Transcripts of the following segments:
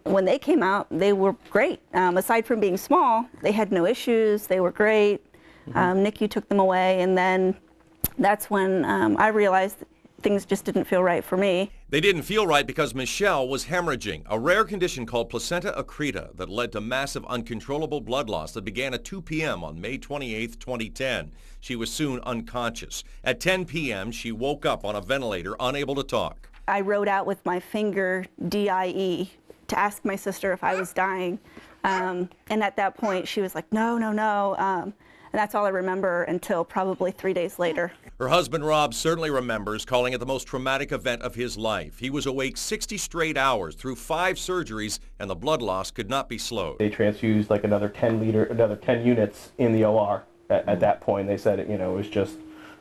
When they came out, they were great. Aside from being small, they had no issues. They were great. NICU took them away, and then that's when I realized things just didn't feel right for me. They didn't feel right because Michelle was hemorrhaging, a rare condition called placenta accreta that led to massive uncontrollable blood loss that began at 2 p.m. on May 28, 2010. She was soon unconscious. At 10 p.m., she woke up on a ventilator, unable to talk. I wrote out with my finger DIE to ask my sister if I was dying. And at that point, she was like, no, no, no. And that's all I remember until probably 3 days later. Her husband, Rob, certainly remembers calling it the most traumatic event of his life. He was awake 60 straight hours through 5 surgeries, and the blood loss could not be slowed. They transfused like another 10 units in the OR at that point. They said, it was just,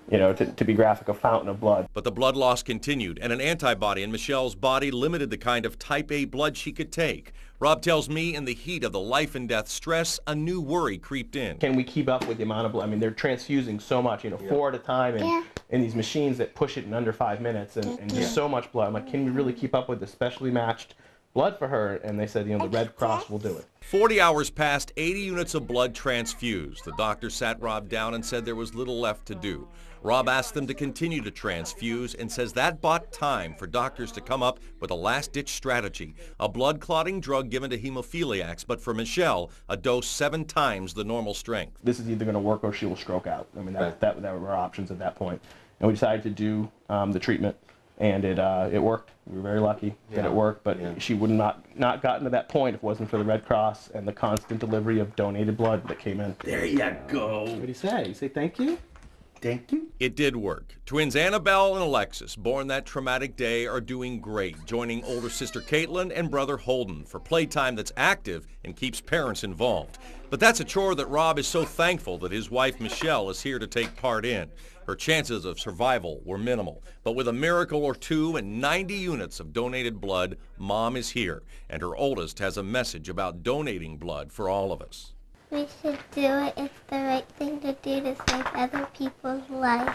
to be graphic, a fountain of blood. But the blood loss continued, and an antibody in Michelle's body limited the kind of type A blood she could take. Rob tells me in the heat of the life and death stress, a new worry creeped in. Can we keep up with the amount of blood? I mean, they're transfusing so much, 4 at a time, and in these machines that push it in under 5 minutes, and just so much blood. I'm like, can we really keep up with the specially matched blood for her? And they said, the Red Cross will do it. 40 hours passed, 80 units of blood transfused. The doctor sat Rob down and said there was little left to do. Rob asked them to continue to transfuse and says that bought time for doctors to come up with a last-ditch strategy, a blood-clotting drug given to hemophiliacs, but for Michelle, a dose 7 times the normal strength. This is either going to work or she will stroke out. I mean, that were our options at that point. And we decided to do the treatment, and it worked. We were very lucky that it worked, but she would not gotten to that point if it wasn't for the Red Cross and the constant delivery of donated blood that came in. There you go. What do you say? You say thank you? Thank you. It did work. Twins Annabelle and Alexis, born that traumatic day, are doing great, joining older sister Caitlin and brother Holden for playtime that's active and keeps parents involved. But that's a chore that Rob is so thankful that his wife Michelle is here to take part in. Her chances of survival were minimal, but with a miracle or two and 90 units of donated blood, Mom is here, and her oldest has a message about donating blood for all of us. We should do it. It's the right thing to do to save other people's lives.